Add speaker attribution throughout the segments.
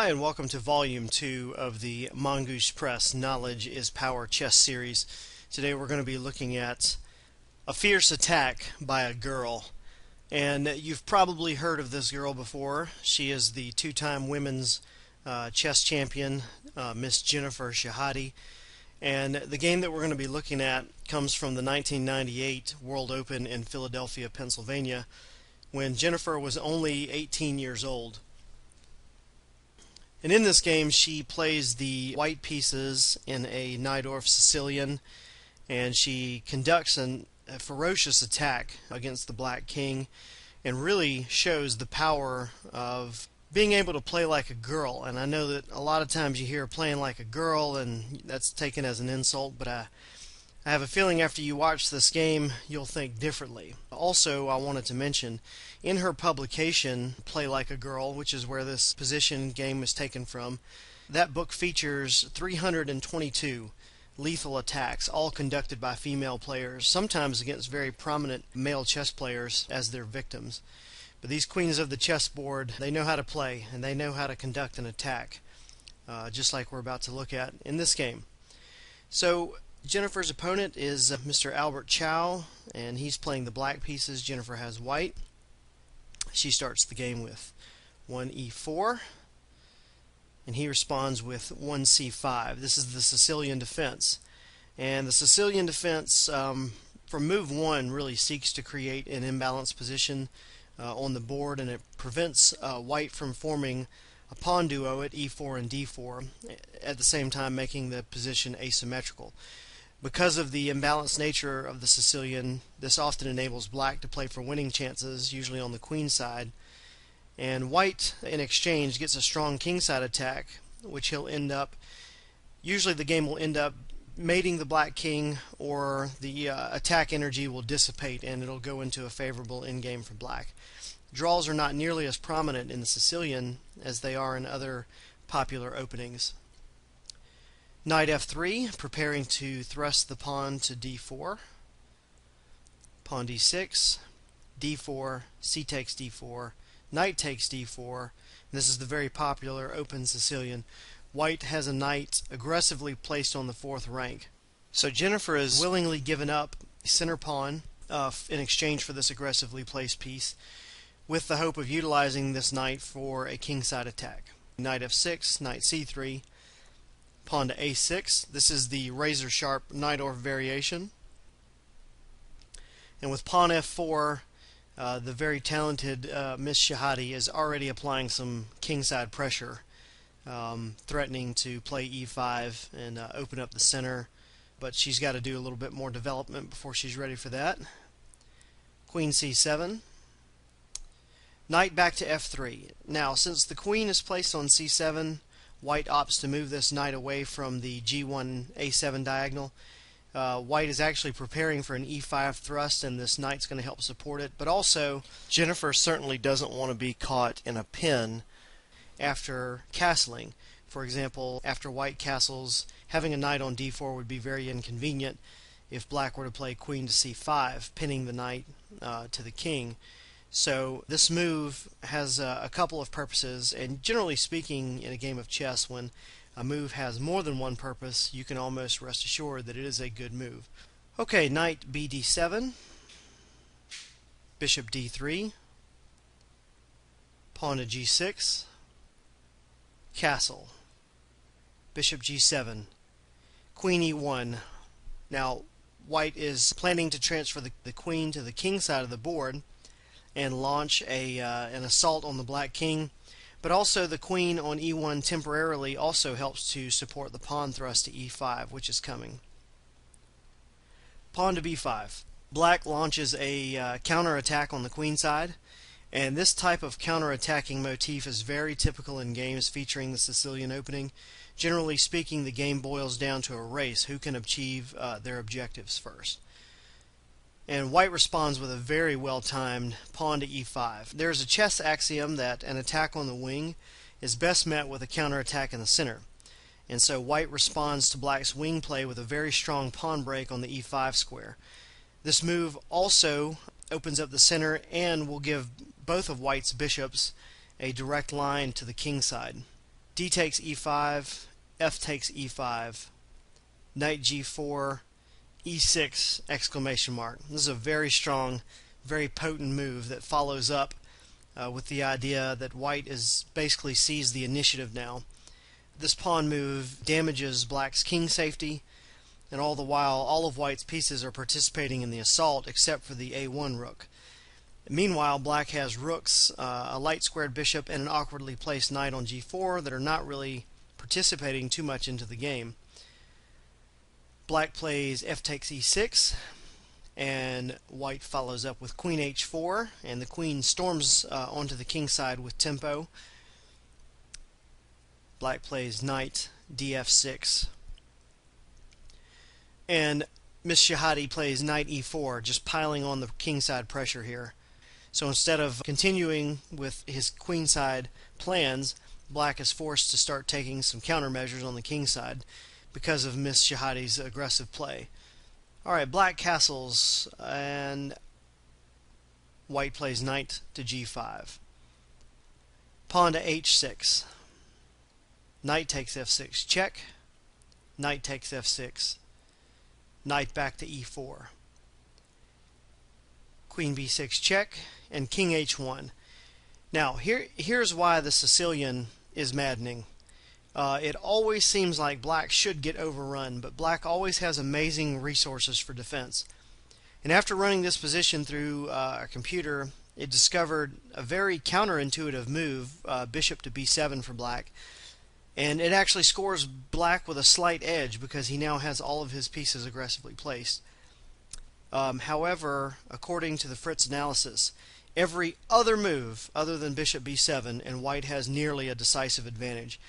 Speaker 1: Hi, and welcome to Volume 2 of the Mongoose Press Knowledge is Power Chess series. Today we're going to be looking at a fierce attack by a girl. And you've probably heard of this girl before. She is the two-time women's chess champion, Miss Jennifer Shahade. And the game that we're going to be looking at comes from the 1998 World Open in Philadelphia, Pennsylvania, when Jennifer was only 18 years old. And in this game, she plays the white pieces in a Najdorf Sicilian, and she conducts a ferocious attack against the black king, and really shows the power of being able to play like a girl. And I know that a lot of times you hear playing like a girl, and that's taken as an insult, but I have a feeling after you watch this game, you'll think differently. Also, I wanted to mention, in her publication, Play Like a Girl, which is where this position game is taken from, that book features 322 lethal attacks, all conducted by female players, sometimes against very prominent male chess players as their victims. But these queens of the chessboard, they know how to play, and they know how to conduct an attack, just like we're about to look at in this game. So, Jennifer's opponent is Mr. Albert Chow, and he's playing the black pieces. Jennifer has white. She starts the game with 1e4, and he responds with 1c5. This is the Sicilian defense. And the Sicilian defense, from move 1, really seeks to create an imbalanced position on the board, and it prevents white from forming a pawn duo at e4 and d4, at the same time making the position asymmetrical. Because of the imbalanced nature of the Sicilian, this often enables black to play for winning chances, usually on the queen side. And white, in exchange, gets a strong kingside attack, which he'll end up, usually the game will end up mating the black king, or the attack energy will dissipate and it'll go into a favorable endgame for black. Draws are not nearly as prominent in the Sicilian as they are in other popular openings. Knight f3, preparing to thrust the pawn to d4. Pawn d6, d4, c takes d4, knight takes d4. This is the very popular open Sicilian. White has a knight aggressively placed on the 4th rank. So Jennifer has willingly given up center pawn in exchange for this aggressively placed piece, with the hope of utilizing this knight for a kingside attack. Knight f6, knight c3, pawn to a6. This is the razor-sharp Najdorf variation. And with pawn f4, the very talented Miss Shahade is already applying some kingside pressure, threatening to play e5 and open up the center. But she's got to do a little bit more development before she's ready for that. Queen c7. Knight back to f3. Now, since the queen is placed on c7, white opts to move this knight away from the g1 a7 diagonal. White is actually preparing for an e5 thrust, and this knight's going to help support it. But also, Jennifer certainly doesn't want to be caught in a pin after castling. For example, after white castles, having a knight on d4 would be very inconvenient if black were to play queen to c5, pinning the knight to the king. So this move has a couple of purposes, and generally speaking, in a game of chess, when a move has more than one purpose, you can almost rest assured that it is a good move. Okay, knight bd7, bishop d3, pawn to g6, castle, bishop g7, queen e1. Now, white is planning to transfer the queen to the king side of the board and launch an assault on the black king, but also the queen on e1 temporarily also helps to support the pawn thrust to e5, which is coming. Pawn to b5. Black launches a counterattack on the queen side, and this type of counterattacking motif is very typical in games featuring the Sicilian opening. Generally speaking, the game boils down to a race, who can achieve their objectives first. And white responds with a very well-timed pawn to e5. There's a chess axiom that an attack on the wing is best met with a counterattack in the center. And so white responds to black's wing play with a very strong pawn break on the e5 square. This move also opens up the center and will give both of white's bishops a direct line to the king side. D takes e5, F takes e5, knight g4, e6 exclamation mark. This is a very strong, very potent move that follows up with the idea that white is basically sees the initiative now. This pawn move damages black's king safety, and all the while all of white's pieces are participating in the assault except for the a1 rook. Meanwhile, black has rooks, a light squared bishop, and an awkwardly placed knight on g4 that are not really participating too much into the game. Black plays f takes e6, and white follows up with queen h4, and the queen storms onto the king side with tempo. Black plays knight df6, and Miss Shahade plays knight e4, just piling on the kingside pressure here. So instead of continuing with his queenside plans, black is forced to start taking some countermeasures on the king side because of Miss Shahade's aggressive play. Alright, black castles, and white plays knight to g5. Pawn to h6. Knight takes f6, check. Knight takes f6. Knight back to e4. Queen b6 check, and king h1. Now, here's why the Sicilian is maddening. It always seems like black should get overrun, but black always has amazing resources for defense. And after running this position through a computer, it discovered a very counterintuitive move, bishop to b7 for black. And it actually scores black with a slight edge because he now has all of his pieces aggressively placed. However, according to the Fritz analysis, every other move other than bishop b7, and white has nearly a decisive advantage.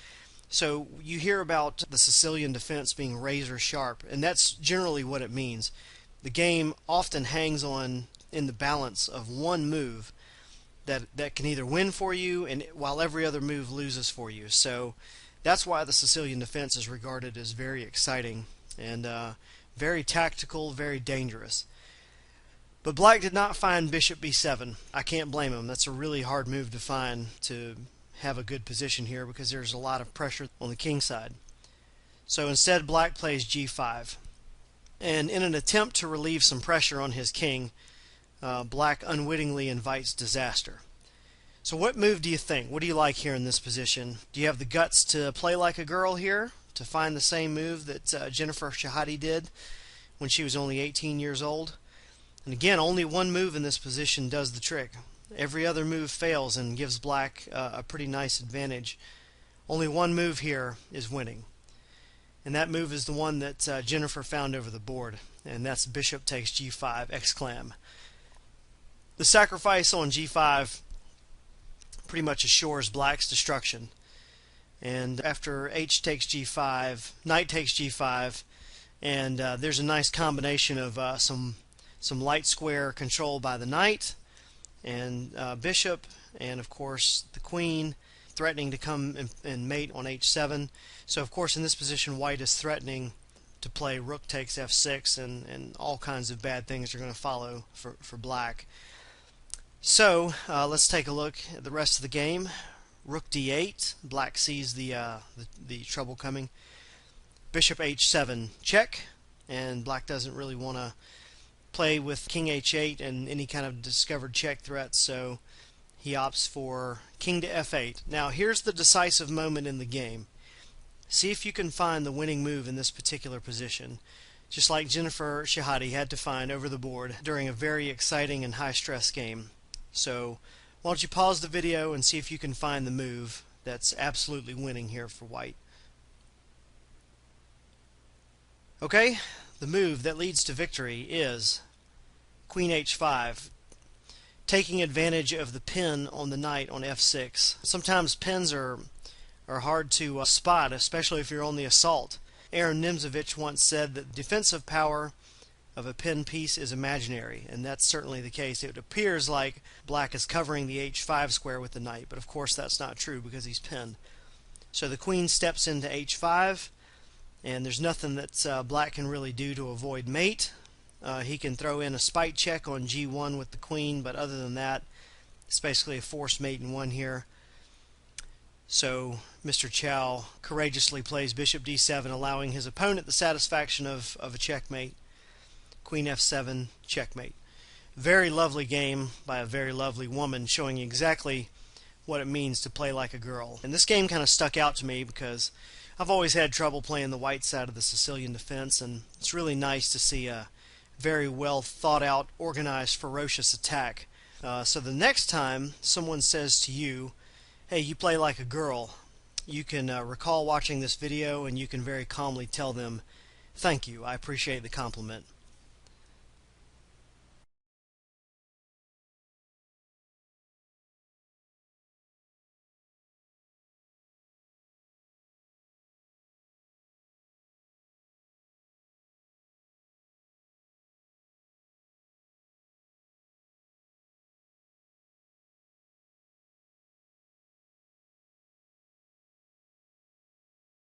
Speaker 1: So you hear about the Sicilian defense being razor sharp, and that's generally what it means. The game often hangs on in the balance of one move that can either win for you, and while every other move loses for you. So that's why the Sicilian defense is regarded as very exciting and very tactical, very dangerous. But black did not find bishop b7. I can't blame him. That's a really hard move to find to have a good position here because there's a lot of pressure on the king side. So instead, black plays g5. And in an attempt to relieve some pressure on his king, black unwittingly invites disaster. So what move do you think? What do you like here in this position? Do you have the guts to play like a girl here, to find the same move that Jennifer Shahade did when she was only 18 years old? And again, only one move in this position does the trick. Every other move fails and gives black a pretty nice advantage. Only one move here is winning. And that move is the one that Jennifer found over the board. And that's bishop takes g5, exclam. The sacrifice on g5 pretty much assures black's destruction. And after h takes g5, knight takes g5, and there's a nice combination of some light square control by the knight and bishop, and of course the queen threatening to come and mate on h7. So of course in this position white is threatening to play rook takes f6, and all kinds of bad things are going to follow for black. So let's take a look at the rest of the game. Rook d8, black sees the trouble coming. Bishop h7 check, and black doesn't really want to play with king h8 and any kind of discovered check threats, so he opts for king to f8. Now here's the decisive moment in the game. See if you can find the winning move in this particular position, just like Jennifer Shahade had to find over the board during a very exciting and high-stress game. So why don't you pause the video and see if you can find the move that's absolutely winning here for white. Okay, the move that leads to victory is queen h5, taking advantage of the pin on the knight on f6. Sometimes pins are hard to spot, especially if you're on the assault. Aaron Nimzovich once said that the defensive power of a pin piece is imaginary, and that's certainly the case. It appears like black is covering the h5 square with the knight, but of course that's not true because he's pinned. So the queen steps into h5, and there's nothing that black can really do to avoid mate. He can throw in a spite check on g1 with the queen, but other than that, it's basically a forced mate in one here. So Mr. Chow courageously plays bishop d7, allowing his opponent the satisfaction of a checkmate. Queen f7, checkmate. Very lovely game by a very lovely woman, showing exactly what it means to play like a girl. And this game kind of stuck out to me because I've always had trouble playing the white side of the Sicilian defense, and it's really nice to see a very well thought out, organized, ferocious attack. So the next time someone says to you, hey, you play like a girl, you can recall watching this video and you can very calmly tell them, thank you, I appreciate the compliment.